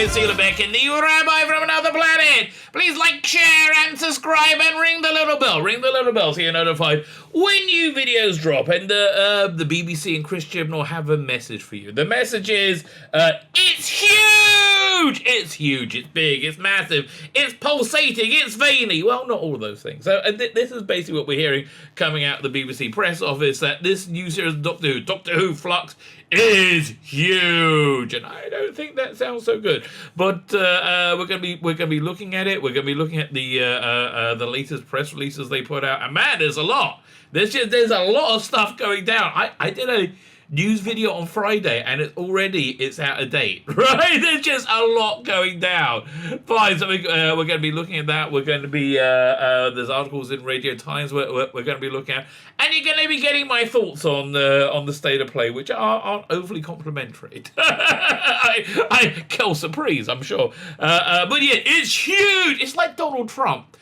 name is Tzvi Lebetkin, the Rabbi from another planet. Please like, share, and subscribe, and ring the little bell. Ring the little bell so you're notified when new videos drop. And the BBC and Chris and Jodie have a message for you. The message is, it's huge! It's huge, it's big, it's massive, it's pulsating, it's veiny. Well, not all of those things. So this is basically what we're hearing coming out of the BBC press office, that this new series of Doctor Who Flux, is huge, and I don't think that sounds so good. But we're gonna be looking at it. We're gonna be looking at the latest press releases they put out, and man, there's a lot. There's a lot of stuff going down. I did a news video on Friday, and it's out of date, right? There's just a lot going down. Fine, so we're going to be looking at that. We're going to be there's articles in Radio Times we're going to be looking at, and you're going to be getting my thoughts on the state of play, which aren't overly complimentary. I kill surprise, I'm sure. But yeah, it's huge. It's like Donald Trump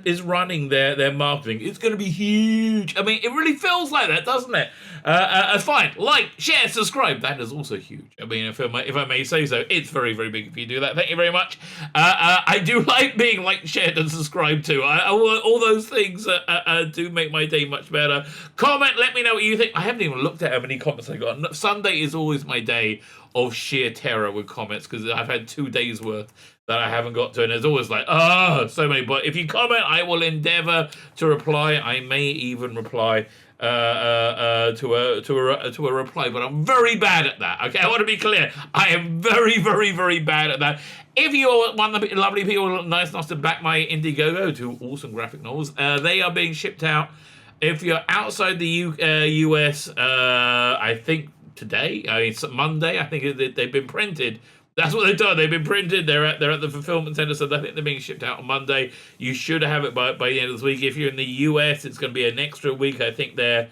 is running their marketing. It's going to be huge. I mean, it really feels like that, doesn't it? Fine. Like, share, subscribe. That is also huge. I mean, if I may say so, it's very, very big if you do that. Thank you very much. I do like being liked, shared, and subscribed to. All those things do make my day much better. Comment. Let me know what you think. I haven't even looked at how many comments I got. Sunday is always my day of sheer terror with comments, because I've had 2 days worth that I haven't got to, and there's always like, so many. But if you comment, I will endeavor to reply. I may even reply to a reply, but I'm very bad at that. Okay, I want to be clear. I am very, very, very bad at that. If you're one of the lovely people nice enough to back my Indiegogo to awesome graphic novels, they are being shipped out. If you're outside the US, I think today, it's Monday, I think they've been printed. That's what they've done. They've been printed. They're at the fulfillment center, so I think they're being shipped out on Monday. You should have it by the end of this week. If you're in the US, it's going to be an extra week. I think they're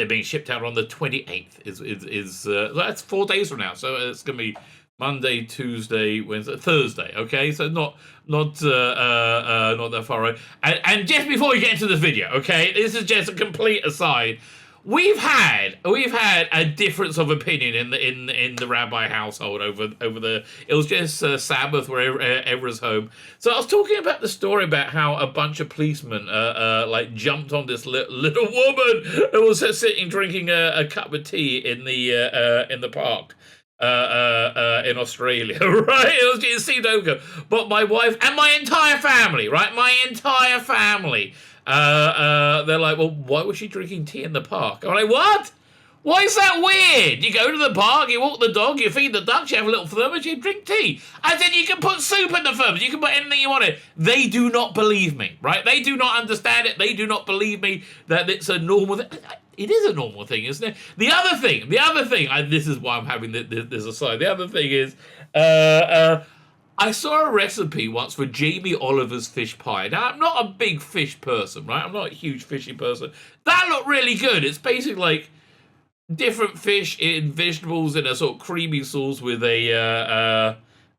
being shipped out on the 28th. That's 4 days from now. So it's going to be Monday, Tuesday, Wednesday, Thursday. Okay, so not that far away. And just before we get into this video, okay, this is just a complete aside. We've had a difference of opinion in the Rabbi household over the. It was just Sabbath where Ezra's home. So I was talking about the story about how a bunch of policemen like jumped on this little woman who was sitting drinking a cup of tea in the park in Australia, right? It seemed okay, but my wife and my entire family, right? My entire family. They're like, well, why was she drinking tea in the park? I'm like, what? Why is that weird? You go to the park, you walk the dog, you feed the ducks, you have a little thermos, you drink tea. I said, you can put soup in the thermos, you can put anything you want in. They do not believe me, right? They do not understand it. They do not believe me that it's a normal thing. It is a normal thing, isn't it? The other thing, this is why I'm having this aside. The other thing is, I saw a recipe once for Jamie Oliver's fish pie. Now, I'm not a big fish person, right? I'm not a huge fishy person. That looked really good. It's basically like different fish in vegetables in a sort of creamy sauce with a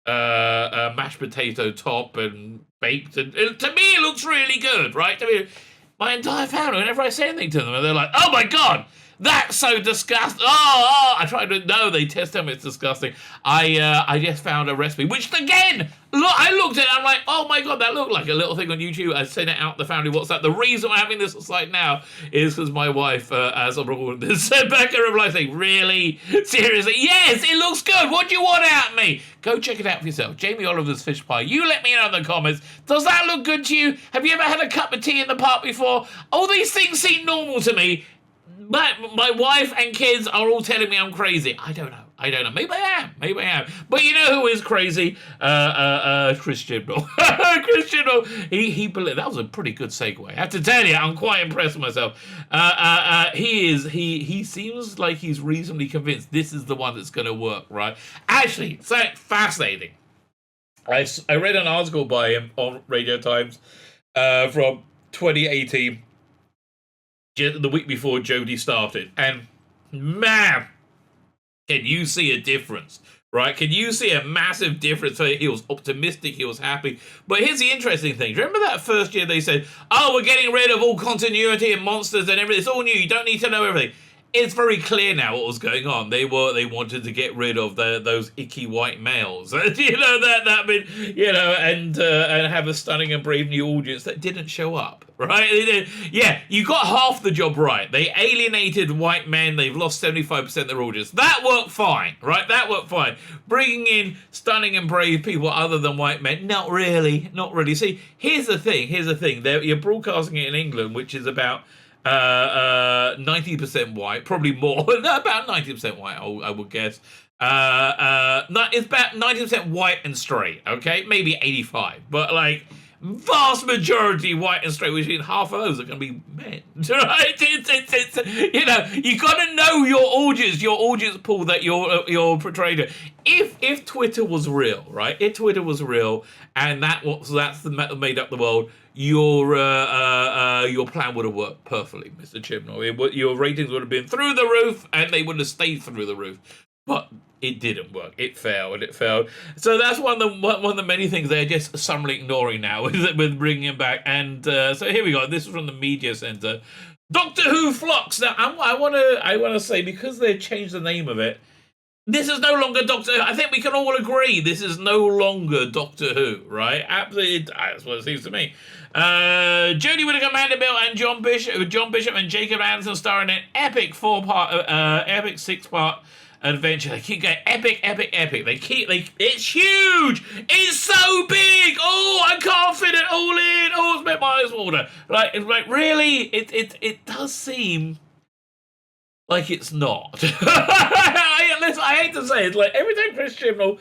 mashed potato top and baked. And to me, it looks really good, right? To me, my entire family, whenever I say anything to them, they're like, oh my God, that's so disgusting. I tried to, no, they tell me it's disgusting. I just found a recipe, which again, I looked at it, I'm like, oh my God, that looked like a little thing on YouTube. I sent it out the family WhatsApp. The reason I'm having this site now is because my wife, as I'm recording this, sent back a reply saying, really? Seriously? Yes, it looks good. What do you want out of me? Go check it out for yourself. Jamie Oliver's fish pie. You let me know in the comments. Does that look good to you? Have you ever had a cup of tea in the park before? All these things seem normal to me. But my wife and kids are all telling me I'm crazy. I don't know. Maybe I am. But you know who is crazy? Chris Jodie. Chris Jodie. He believed that was a pretty good segue. I have to tell you, I'm quite impressed with myself. He seems like he's reasonably convinced this is the one that's going to work, right? Actually, so fascinating. I read an article by him on Radio Times from 2018. The week before Jodie started, and man, can you see a difference, right? Can you see a massive difference? So he was optimistic, he was happy. But here's the interesting thing. Remember that first year they said, oh, we're getting rid of all continuity and monsters and everything. It's all new. You don't need to know everything. it's very clear now what was going on. They wanted to get rid of those icky white males, and have a stunning and brave new audience that didn't show up. Right? Yeah, you got half the job right. They alienated white men. They've lost 75% of their audience. That worked fine, right? That worked fine. Bringing in stunning and brave people other than white men, not really. See, here's the thing. You're broadcasting it in England, which is about 90% white, probably more. About 90% white, I would guess. It's about 90% white and straight. Okay, maybe 85, but like. Vast majority white and straight, which means half of those are going to be men. Right? It's you got to know your audience pool that you're portraying. If Twitter was real, right? If Twitter was real, and that's the made up the world, your plan would have worked perfectly, Mr. Chibnall. Your ratings would have been through the roof, and they would have stayed through the roof. But it didn't work. It failed. So that's one of the many things they're just summarily ignoring now with bringing him back. And so here we go. This is from the Media Center. Doctor Who Flux. Now I want to say, because they changed the name of it, this is no longer Doctor Who. I think we can all agree this is no longer Doctor Who, right? Absolutely, that's what it seems to me. Jodie Whittaker, Mandeville, and John Bishop and Jacob Anderson star in an epic 6-part adventure. They keep going epic. It's huge. It's so big. Oh, I can't fit it all in. Oh, it's made my eyes water. It's like really, it does seem like it's not. I hate to say it. Like every time Chris Chibnall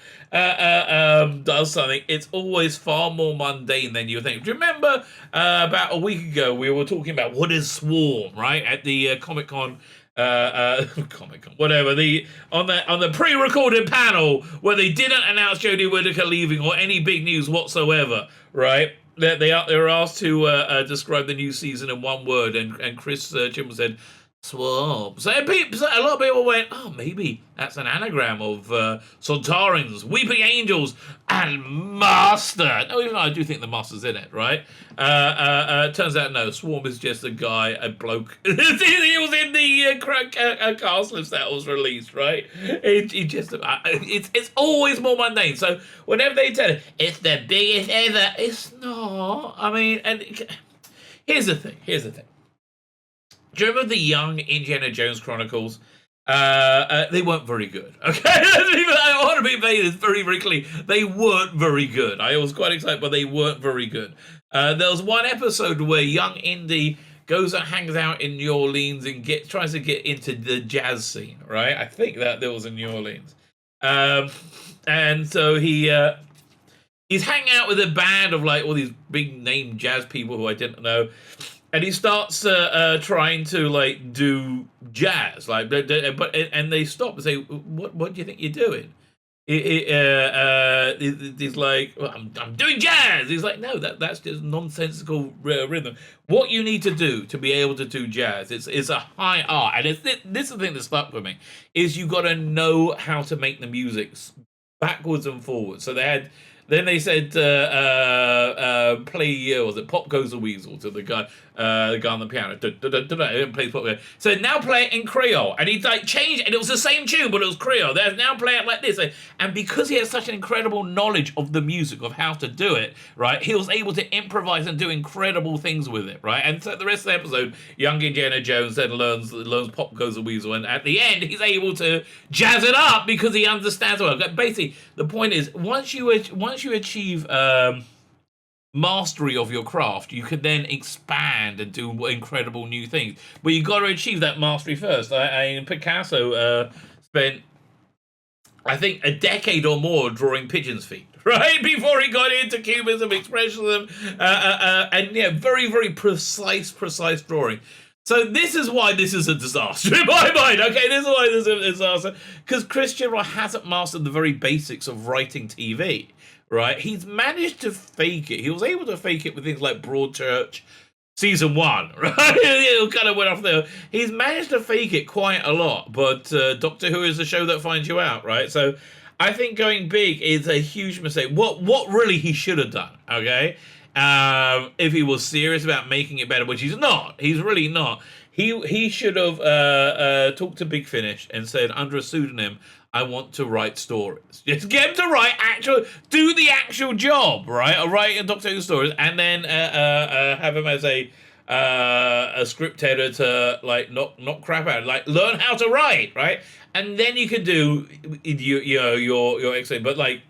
does something, it's always far more mundane than you think. Do you remember about a week ago we were talking about what is Swarm, right, at the Comic-Con? Comic-Con, whatever, on the pre-recorded panel where they didn't announce Jodie Whittaker leaving or any big news whatsoever, right? They were asked to describe the new season in one word, and Chris Chibnall said Swarm. So a lot of people went, oh, maybe that's an anagram of Sontarans, Weeping Angels, and Master. No, even though I do think the Master's in it, right? Turns out, no, Swarm is just a bloke. He was in the cast list that was released, right? It's always more mundane. So whenever they tell it, it's the biggest ever, it's not. I mean, and here's the thing. Do you remember the young Indiana Jones Chronicles? They weren't very good. Okay, I want to be made this very, very clear. They weren't very good. I was quite excited, but they weren't very good. There was one episode where young Indy goes and hangs out in New Orleans and tries to get into the jazz scene. Right? I think that there was in New Orleans, and so he's hanging out with a band of like all these big name jazz people who I didn't know. And he starts trying to like do jazz, and they stop and say, "What do you think you're doing?" He's like, well, "I'm doing jazz." He's like, "No, that's just nonsensical rhythm. What you need to do to be able to do jazz, it's a high art, and this is the thing that stuck with me, is you got to know how to make the music backwards and forwards." So Then they said, play, was it Pop Goes the Weasel, to the guy on the piano. And plays Pop Goes. So now play it in Creole. And he like changed, and it was the same tune, but it was Creole. There's now play it like this. And because he has such an incredible knowledge of the music, of how to do it, right, he was able to improvise and do incredible things with it, right? And so the rest of the episode, young Indiana Jones then learns Pop Goes the Weasel. And at the end, he's able to jazz it up because he understands well. Basically, the point is, once you achieve mastery of your craft, you can then expand and do incredible new things. But you got to achieve that mastery first. Picasso spent, I think, a decade or more drawing pigeons' feet, right, before he got into cubism, expressionism, and very, very precise drawing. So this is why this is a disaster in my mind, okay? This is why this is a disaster. Because Chris Chibnall hasn't mastered the very basics of writing TV, right? He's managed to fake it. He was able to fake it with things like Broadchurch Season 1, right? It kind of went off there. He's managed to fake it quite a lot, but Doctor Who is the show that finds you out, right? So I think going big is a huge mistake. What really he should have done, okay? If he was serious about making it better, which he's not. He's really not. He should have talked to Big Finish and said, under a pseudonym, I want to write stories. Just get him to write do the actual job, right? Or write Doctor Who stories, and then have him as a script editor, like not crap out, like learn how to write, right? And then you can do your excellent, but like.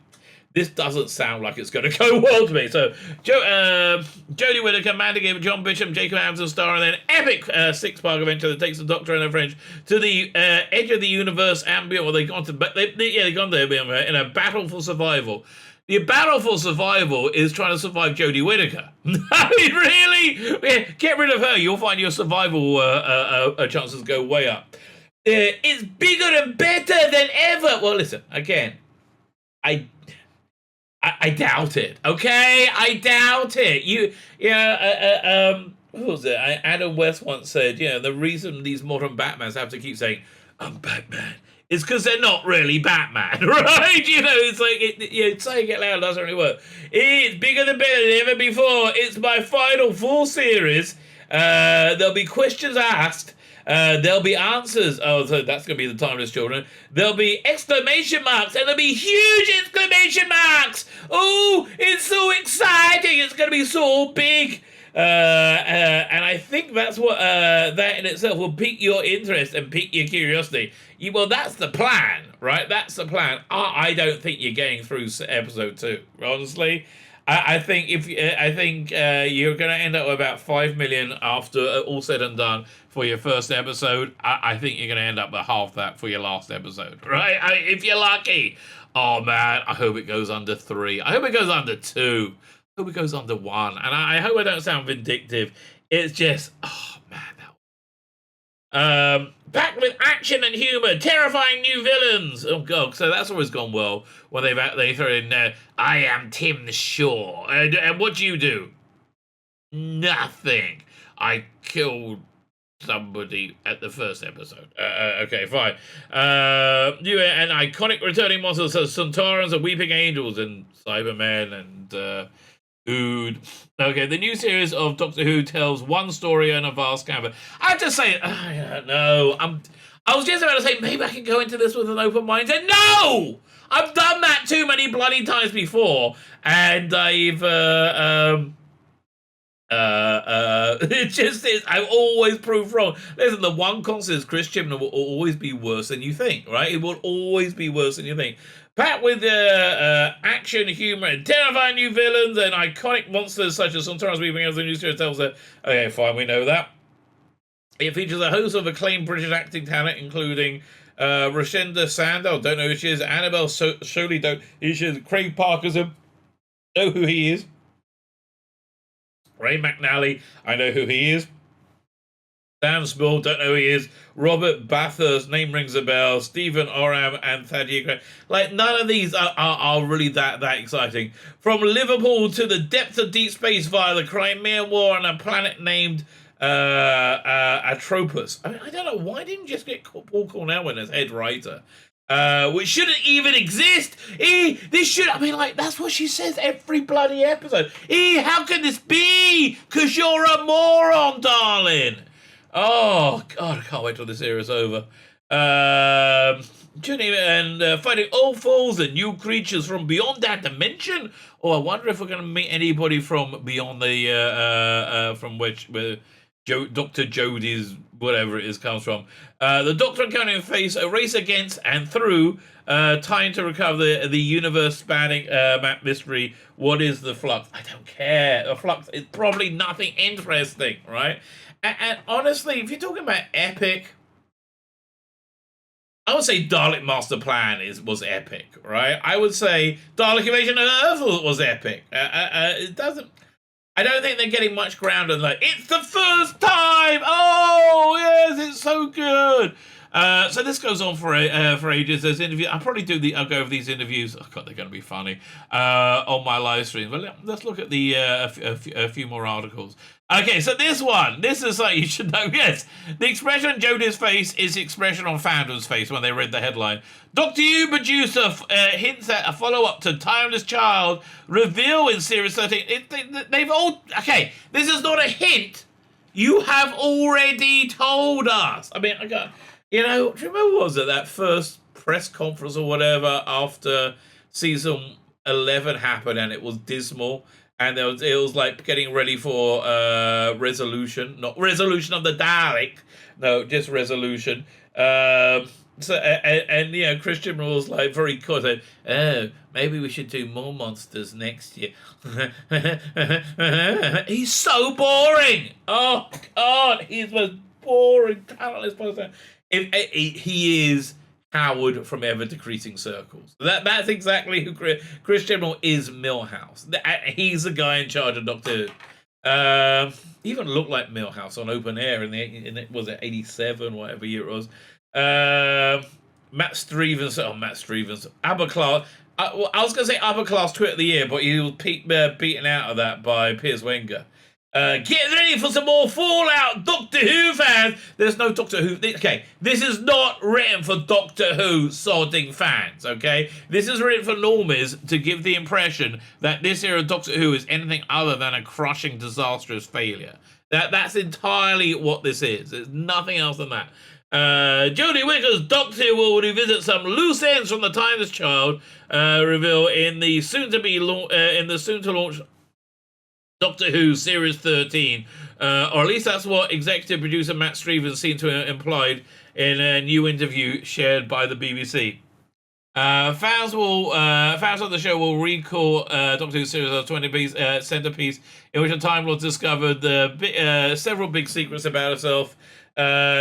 This doesn't sound like it's going to go well to me. So, Jodie Whittaker, Mandy Gibb, John Bishop, Jacob Adams star, and then epic six-part adventure that takes the Doctor and her friends to the edge of the universe and beyond. Well, they've gone to there in a battle for survival. The battle for survival is trying to survive Jodie Whittaker. I mean, really? Yeah, get rid of her. You'll find your survival chances go way up. It's bigger and better than ever. Well, listen, again, I doubt it. Okay, I doubt it. What was it? Adam West once said, the reason these modern Batmans have to keep saying, "I'm Batman," is because they're not really Batman, right? It's like saying it loud doesn't really work. It's bigger than better than ever before. It's my final full series. There'll be questions asked. There'll be answers. Oh, so that's going to be the timeless children. There'll be exclamation marks, and there'll be huge exclamation marks. Oh, it's so exciting. It's going to be so big. And I think that's what that in itself will pique your interest and pique your curiosity. Well, that's the plan, right? That's the plan. I don't think you're getting through episode 2, honestly. I think you're going to end up with about 5 million after all said and done for your first episode. I think you're going to end up with half that for your last episode, right? If you're lucky. Oh man, I hope it goes under 3. I hope it goes under 2. I hope it goes under 1. And I hope I don't sound vindictive. It's just, oh man. Back with action and humor, terrifying new villains. Oh god, so that's always gone well when they throw in I am Tim Shaw. And what do you do? Nothing. I killed somebody at the first episode. Okay, fine. New and iconic returning monsters, so Centaurans and Weeping Angels and Cybermen and Ood. Okay, the new series of Doctor Who tells one story on a vast canvas. I have to say, I don't know. I was just about to say, maybe I can go into this with an open mind. And no! I've done that too many bloody times before. And I've, it just is. I always prove wrong. Listen, the one constant is Chris Chibnall will always be worse than you think, right? It will always be worse than you think. Packed with action, humor, and terrifying new villains and iconic monsters such as Centaurans, Weeping Angels, the new series tells her, okay, fine, we know that. It features a host of acclaimed British acting talent, including Rashenda Sandel, don't know who she is, Annabelle Shirley, don't know who she is, Craig Parkinson, know who he is, Ray McNally, I know who he is, Sam Small, don't know who he is, Robert Bathurst, name rings a bell, Stephen Oram, and Thaddeus Gray. Like, none of these are really that exciting. From Liverpool to the depths of deep space via the Crimean War on a planet named Atropos. I don't know, why didn't you just get Paul Cornell in as head writer? Which shouldn't even exist. This should, that's what she says every bloody episode. How can this be? Because you're a moron, darling. Oh, God, I can't wait till this era is over. Fighting old foes and new creatures from beyond that dimension. Oh, I wonder if we're going to meet anybody from beyond the, from where Dr. Jodies, whatever it is, comes from. The Doctor and Conan face a race against and through time to recover the universe-spanning map mystery. What is the Flux? I don't care. The Flux is probably nothing interesting, right? And honestly, if you're talking about epic, I would say Dalek Master Plan was epic, right? I would say Dalek Invasion of Earth was epic. It doesn't. I don't think they're getting much ground on like it's the first time. Oh yes, it's so good. So this goes on for ages. There's interview. I'll go over these interviews. Oh god, they're going to be funny on my live stream. But let's look at the a few more articles. Okay, so this is like you should know. Yes, the expression on Jodie's face is the expression on Fandom's face when they read the headline. Doctor Who producer hints at a follow-up to Timeless Child reveal in series 13. They've all okay. This is not a hint. You have already told us. I mean, I got, do you remember what was it, that first press conference or whatever after season 11 happened, and it was dismal, and it was like getting ready for resolution, not resolution of the Dalek, no, just resolution. So Christian was like very cool. Said, "Oh, maybe we should do more monsters next year." He's so boring. Oh God, he's the most boring, talentless person. He is Howard from ever decreasing circles. That's exactly who Chris General is. Milhouse. He's the guy in charge of Doctor Who. He even looked like Milhouse on Open Air in it was it 87, whatever year it was. Matt Stevens. Upper class. I was going to say upper class tweet of the year, but he was beaten out of that by Piers Wenger. Get ready for some more Fallout, Doctor Who fans. There's no Doctor Who. Okay, this is not written for Doctor Who sodding fans. Okay, this is written for normies to give the impression that this era of Doctor Who is anything other than a crushing, disastrous failure. That's entirely what this is. It's nothing else than that. Jodie Whittaker's Doctor Who will revisit some loose ends from the Timeless Child reveal in the soon-to-launch Doctor Who Series 13, or at least that's what executive producer Matt Stevens seemed to have implied in a new interview shared by the BBC. Fans of the show will recall Doctor Who Series 20-piece centerpiece, in which a Time Lord discovered several big secrets about herself.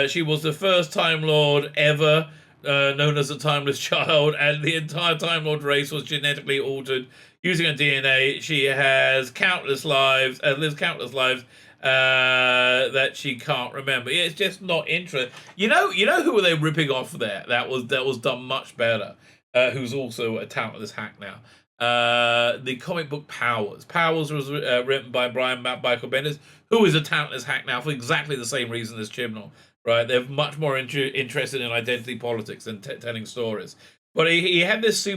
She was the first Time Lord ever known as a Timeless Child, and the entire Time Lord race was genetically altered using her DNA. She has countless lives, lives countless lives that she can't remember. It's just not interesting. You know who were they ripping off there? That was done much better. Who's also a talentless hack now. The comic book Powers. Powers was written by Brian Michael Bendis, who is a talentless hack now for exactly the same reason as Chibnall. Right? They're much more interested in identity politics than telling stories. But he had this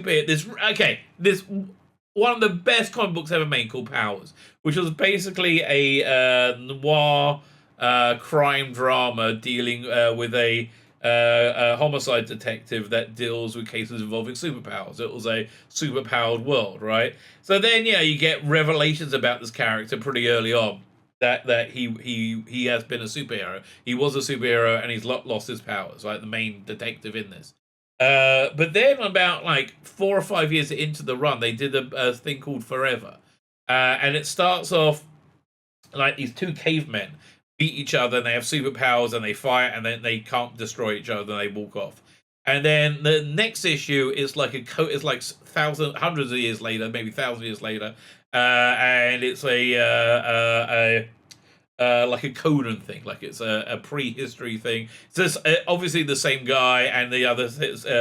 one of the best comic books ever made called Powers, which was basically a noir crime drama dealing with a homicide detective that deals with cases involving superpowers. It was a superpowered world, right? So then, you get revelations about this character pretty early on that he has been a superhero. He was a superhero and he's lost his powers, right? The main detective in this. But then about like 4 or 5 years into the run, they did a thing called Forever. And it starts off like these two cavemen beat each other and they have superpowers and they fight and then they can't destroy each other and they walk off. And then the next issue is like hundreds of years later, maybe 1,000 years later, and it's like a Conan thing, like it's a prehistory thing. So it's obviously the same guy and the other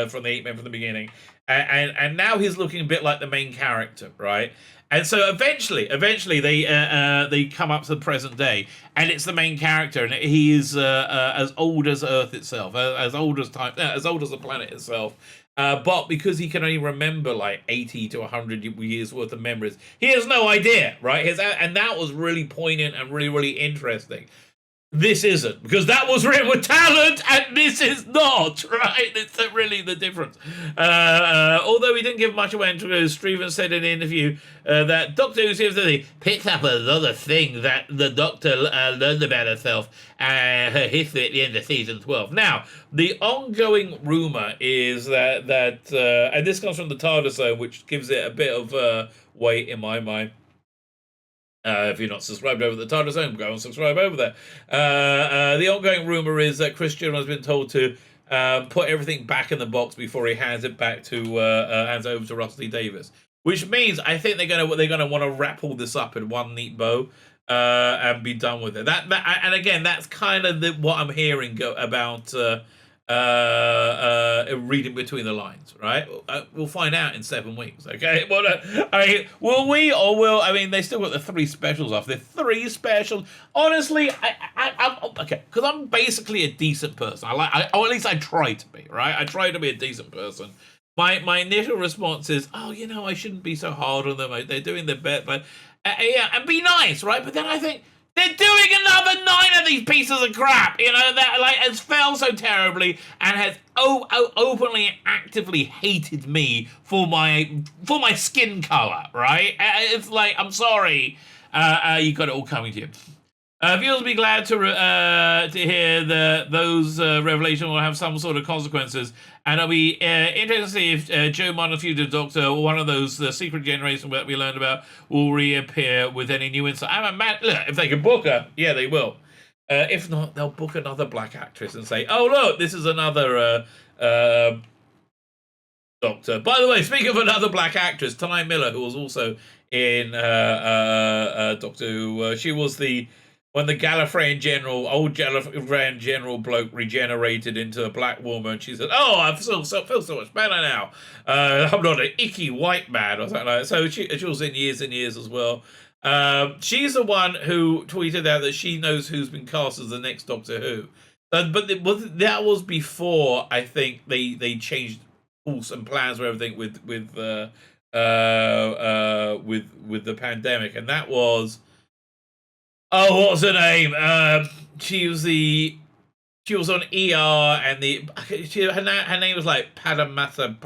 from the 8 Men from the beginning, and now he's looking a bit like the main character, right? And so eventually they come up to the present day, and it's the main character, and he is as old as Earth itself, as old as time, as old as the planet itself. But because he can only remember like 80 to 100 years worth of memories, he has no idea, right? And that was really poignant and really, really interesting. This isn't, because that was written with talent, and this is not, right? It's really the difference. Although he didn't give much away, Stevens said in an interview that Doctor Who seems to picked up a lot of things that the Doctor learned about herself and her history at the end of season 12. Now, the ongoing rumor is that and this comes from the TARDIS Zone, which gives it a bit of weight in my mind. If you're not subscribed over the TARDIS Zone, go and subscribe over there. The ongoing rumor is that Chris Jodie has been told to put everything back in the box before he hands it back to hands over to Rusty Davis, which means I think they're gonna want to wrap all this up in one neat bow and be done with it. And again, that's kind of what I'm hearing about. Reading between the lines, right? We'll find out in 7 weeks, okay? But will we or will? I mean, they still got the 3 specials off. The 3 specials. Honestly, I'm okay because I'm basically a decent person. Or at least I try to be, right? I try to be a decent person. My initial response is, I shouldn't be so hard on them. They're doing their best, but and be nice, right? But then I think, They're doing another 9 of these pieces of crap, you know, that like has failed so terribly and has openly and actively hated me for my skin color, right? It's like, I'm sorry, you got it all coming to you. Viewers will be glad to hear that those revelations will have some sort of consequences, and it'll be interesting to see if Joe Martin, future Doctor, or one of those secret generation that we learned about, will reappear with any new insight. I'm a man. Look, if they can book her, yeah, they will. If not, they'll book another black actress and say, "Oh, look, this is another Doctor." By the way, speaking of another black actress, Tanai Miller, who was also in Doctor Who, she was when the Gallifreyan general, old Gallifreyan general bloke regenerated into a black woman, she said, "Oh, I feel so much better now. I'm not an icky white man," or something like that. So she was in Years and Years as well. She's the one who tweeted out that she knows who's been cast as the next Doctor Who. But that was before, I think, they changed course and plans for everything with the pandemic, and that was. Oh, what's her name? She was on ER, and her name was like Padamasa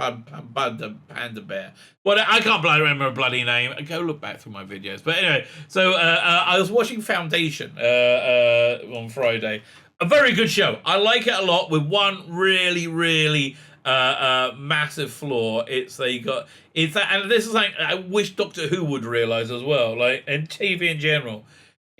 Panda Bear. Well, I can't remember her bloody name. Go look back through my videos. But anyway, so I was watching Foundation on Friday. A very good show. I like it a lot. With one really massive flaw, and this is like I wish Doctor Who would realize as well, like, and TV in general.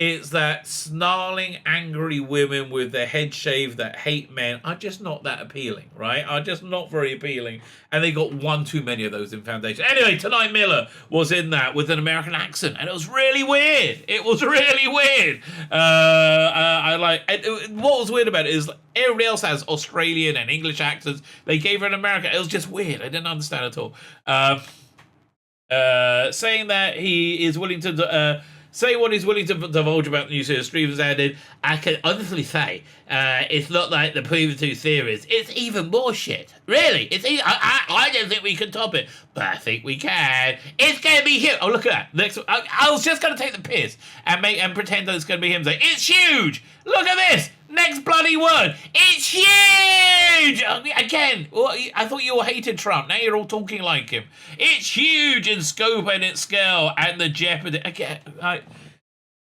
It's that snarling, angry women with their head shaved that hate men are just not that appealing, right? Are just not very appealing. And they got one too many of those in Foundation. Anyway, Tanai Miller was in that with an American accent, and it was really weird. It was really weird. What was weird about it is everybody else has Australian and English accents. They gave her an American. It was just weird. I didn't understand at all. Saying that he is willing to... say what he's willing to divulge about the new series. Stevens added, "I can honestly say, it's not like the previous 2 series. It's even more shit. Really, I don't think we can top it, but I think we can. It's going to be huge." Oh, look at that. Next, I was just going to take the piss and pretend that it's going to be him saying, "It's huge. Look at this. Next bloody word. It's huge." Again, I thought you all hated Trump. Now you're all talking like him. It's huge in scope and its scale and the jeopardy. Again,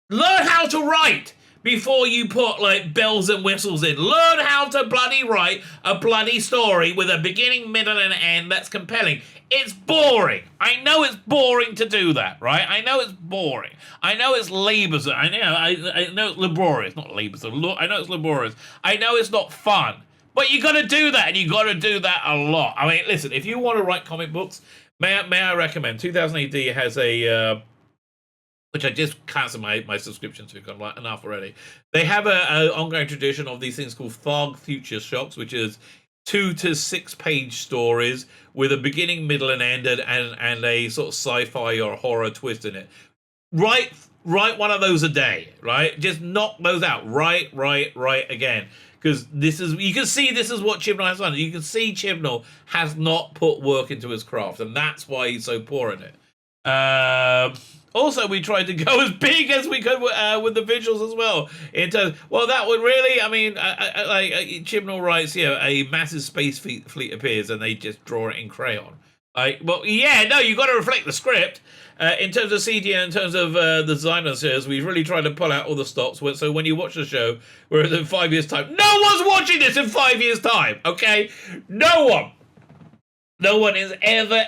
learn how to write before you put like bells and whistles in. Learn how to bloody write a bloody story with a beginning, middle, and end that's compelling. It's boring. I know it's boring to do that, right? I know it's boring. I know it's laborious. I know it's laborious. Not laborious. I know it's laborious. I know it's not fun. But you got to do that, and you got to do that a lot. I mean, listen, if you want to write comic books, may I recommend 2000 AD has a... which I just cancelled my subscription to, because I'm like, enough already. They have an ongoing tradition of these things called Fog Future Shocks, which is 2 to 6 page stories with a beginning, middle, and end, and a sort of sci-fi or horror twist in it. Write one of those a day, right? Just knock those out. Write again. Because you can see this is what Chibnall has done. You can see Chibnall has not put work into his craft, and that's why he's so poor in it. Also, we tried to go as big as we could with the visuals as well. That would really, I mean, Chibnall writes, a massive space fleet appears and they just draw it in crayon. You've got to reflect the script. In terms of CG and in terms of the design of the series, we've really tried to pull out all the stops. So when you watch the show, we're in 5 years' time. No one's watching this in 5 years' time, okay? No one. No one is ever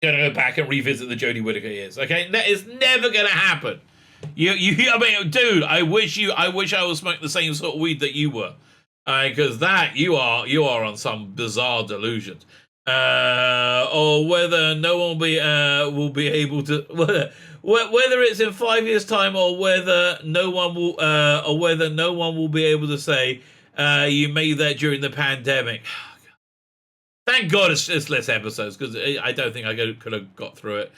going to go back and revisit the Jodie Whittaker years, okay? That is never going to happen. I mean, dude, I wish I was smoking the same sort of weed that you were, because you are on some bizarre delusions. Or whether no one will be able to, whether it's in 5 years' time, or whether no one will be able to say you made that during the pandemic. Thank God it's less episodes, because I don't think I could have got through it.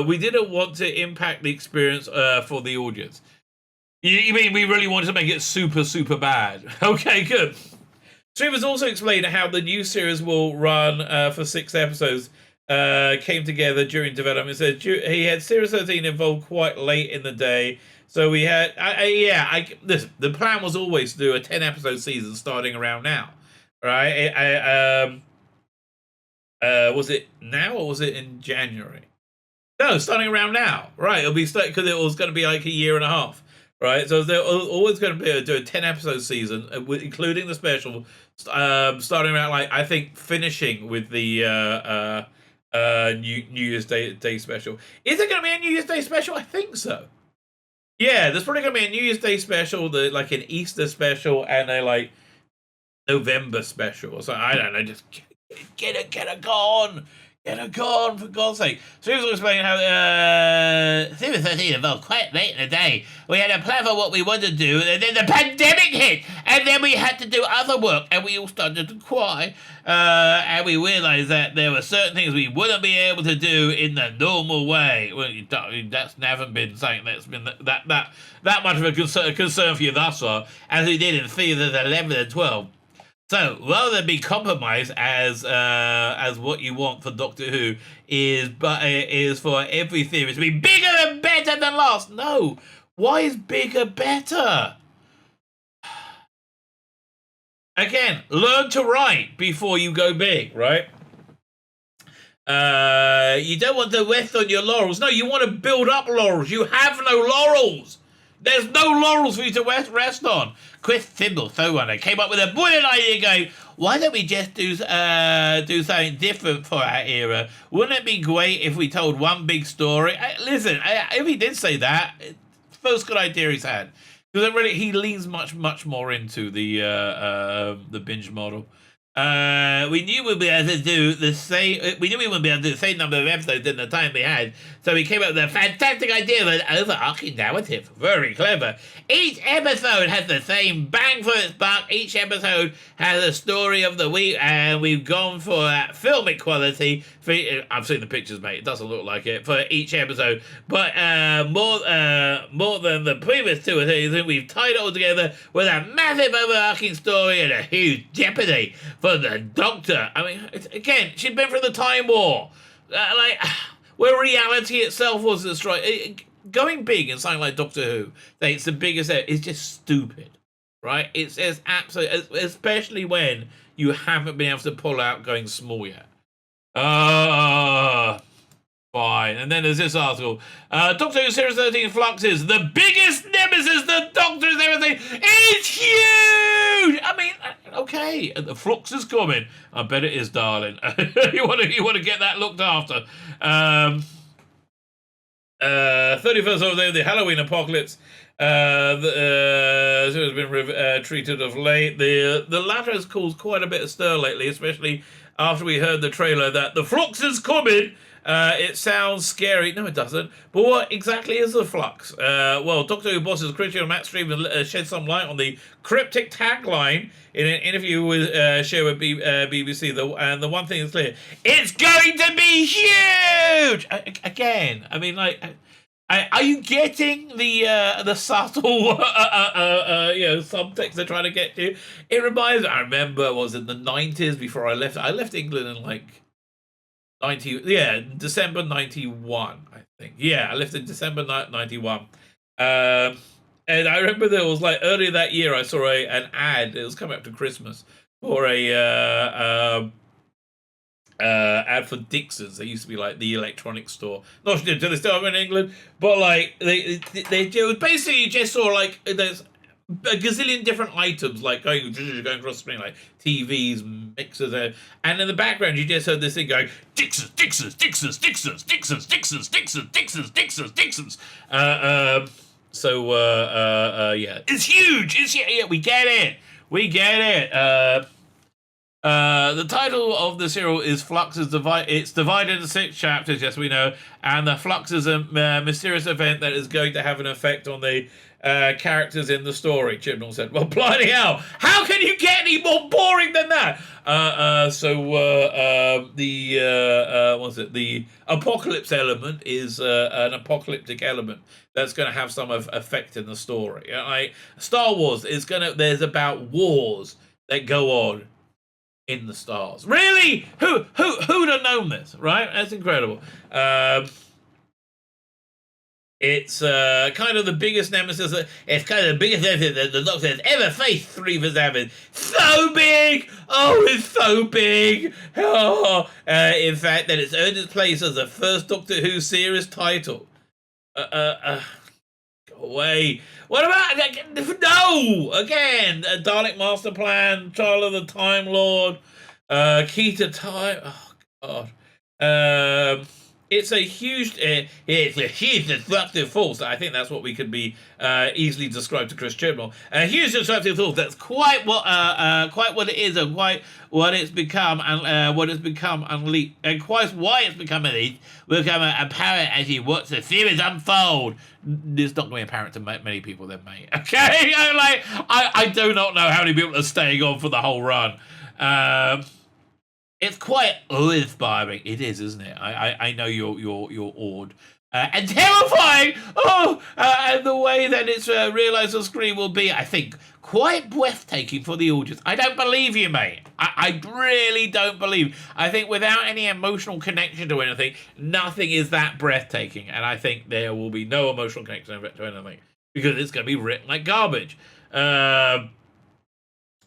We didn't want to impact the experience for the audience. You mean we really wanted to make it super, super bad? Okay, good. Streamers also explained how the new series will run for 6 episodes came together during development. So he had Series 13 involved quite late in the day. So we had, listen, the plan was always to do a 10-episode season starting around now, right? Was it now or was it in January? No, starting around now, right? It'll be because it was going to be like a year and a half, right? So they're always going to do a 10-episode season, including the special, starting around like I think finishing with the New Year's Day special. Is it going to be a New Year's Day special? I think so. Yeah, there's probably going to be a New Year's Day special, like an Easter special, and a like November special or something. I don't know. Just get it gone. Get her gone, for God's sake. So he was explaining how Series 13 involved quite late in the day. We had a plan for what we wanted to do, and then the pandemic hit, and then we had to do other work, and we all started to cry, and we realised that there were certain things we wouldn't be able to do in the normal way. Well, that's never been something that's been that much of a concern for you thus far, as we did in seasons 11 and 12. So, rather than be compromised as what you want for Doctor Who is for every series to be bigger and better than last. No, why is bigger better? Again, learn to write before you go big, right? You don't want to rest on your laurels. No, you want to build up laurels. You have no laurels. There's no laurels for you to rest on. Chris Thimble, showrunner, came up with a brilliant idea going, why don't we just do something different for our era? Wouldn't it be great if we told one big story? Listen, if he did say that, first good idea he's had. Because really, he leans much more into the binge model. We knew we'd be able to do the same. We knew we wouldn't be able to do the same number of episodes in the time we had. So we came up with a fantastic idea of an overarching narrative. Very clever. Each episode has the same bang for its buck. Each episode has a story of the week, and we've gone for that filmic quality. I've seen the pictures, mate. It doesn't look like it for each episode, but more than the previous two or three, we've tied it all together with a massive overarching story and a huge jeopardy for the Doctor. I mean, again, she'd been through the Time War, where reality itself was destroyed. Going big in something like Doctor Who, that it's the biggest ever, is just stupid, right? It's absolutely, especially when you haven't been able to pull out going small yet. Fine. And then there's this article. Doctor Who Series 13 Flux is the biggest nemesis the Doctor's ever seen. It's huge! I mean, okay, the Flux is coming. I bet it is, darling. you want to get that looked after. 31st of the Halloween apocalypse. Has been treated of late. The latter has caused quite a bit of stir lately, especially after we heard the trailer that the Flux is coming. It sounds scary. No, it doesn't. But what exactly is the Flux? Well, Doctor Who bosses Chris and Matt Stevens shed some light on the cryptic tagline in an interview with share with BBC. And the one thing is clear: it's going to be huge. Again, I mean, like, are you getting the subtle subtext they're trying to get to? It reminds me. I remember it was in the 90s before I left. I left England in like December 91, I think. Yeah, I left in December 91. And I remember there was like earlier that year I saw an ad. It was coming up to Christmas for a ad for Dixon's. They used to be like the electronics store. Not sure do they still have in England, but like they do. Basically, you just saw like there's a gazillion different items like going across the screen, like TVs, mixers, and in the background you just heard this thing going Dixons, Dixons, Dixons, Dixons, Dixons, Dixons, Dixons, Dixons, Dixons, Dixons. Yeah, it's huge. Yeah, we get it. The title of the serial is Flux. It's divided into 6 chapters, yes, we know, and the Flux is a mysterious event that is going to have an effect on the characters in the story. Chibnall said, well, bloody hell, how can you get any more boring than that? The apocalypse element is an apocalyptic element that's going to have some effect in the story. Star Wars is there's about wars that go on in the stars. Really? Who'd have known this, right? That's incredible. It's kind of the biggest nemesis. It's kind of the biggest nemesis that the Doctor has ever faced. 3 for 7. So big! Oh, it's so big! Oh, in fact, that it's earned its place as the first Doctor Who series title. Go away. What about... No! Again, Dalek Master Plan, Child of the Time Lord, Key to Time... Oh, God. It's a huge disruptive force. I think that's what we could be easily described to Chris Chibnall. A huge disruptive force. That's quite what it is, and quite what it's become, and what it's become unleashed, and quite why it's become apparent as you watch the series unfold. It's not going to be apparent to many people, then, mate. Okay, I do not know how many people are staying on for the whole run. It's quite awe-inspiring. It is, isn't it? I know you're awed. And terrifying! And the way that it's realised on screen will be, I think, quite breathtaking for the audience. I don't believe you, mate. I really don't believe. I think without any emotional connection to anything, nothing is that breathtaking. And I think there will be no emotional connection to anything, because it's going to be written like garbage.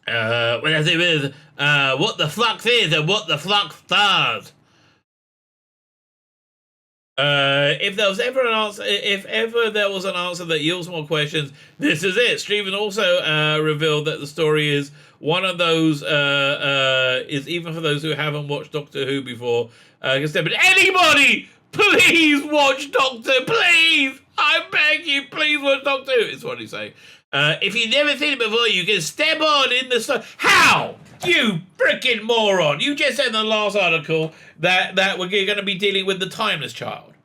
Whereas it is what the Flux is and what the Flux does. If there was ever an answer, if ever there was an answer that yields more questions, this is it. Stephen also revealed that the story is one of those is even for those who haven't watched Doctor Who before. But anybody, please watch Doctor. Please, I beg you, please watch Doctor Who. Is what he's saying. If you've never seen it before, you can step on in the story. How? You freaking moron! You just said in the last article that we're going to be dealing with the Timeless Child.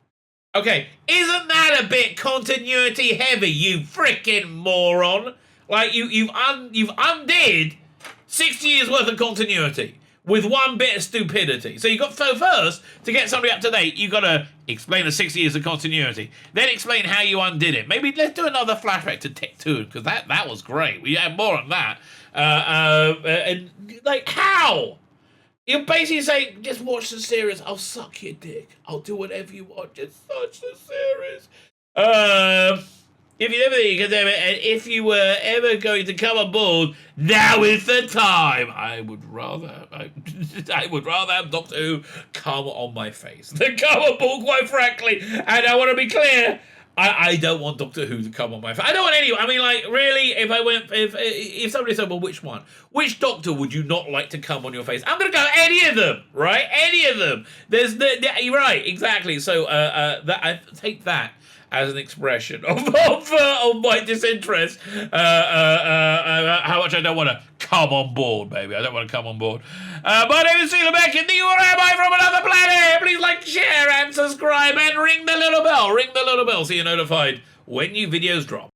Okay, isn't that a bit continuity heavy? You freaking moron! Like you've undid 60 years worth of continuity with one bit of stupidity. So first, to get somebody up to date, you got to explain the 60 years of continuity. Then explain how you undid it. Maybe let's do another flashback to Tech 2, because that was great. We had more on that. And like, how? You're basically saying, just watch the series. I'll suck your dick. I'll do whatever you want. Just watch the series. If you ever think, and if you were ever going to come aboard, now is the time. I would rather have Doctor Who come on my face than come aboard, quite frankly. And I want to be clear, I don't want Doctor Who to come on my face. I don't want anyone. I mean, like, really, if somebody said, well, which one? Which Doctor would you not like to come on your face? I'm going to go any of them, right? Any of them. You're right, exactly. So I take that as an expression of my disinterest, how much I don't want to come on board, baby. I don't want to come on board. My name is Tzvi Lebetkin, the Rabbi from another planet. Please like, share, and subscribe, and ring the little bell. Ring the little bell so you're notified when new videos drop.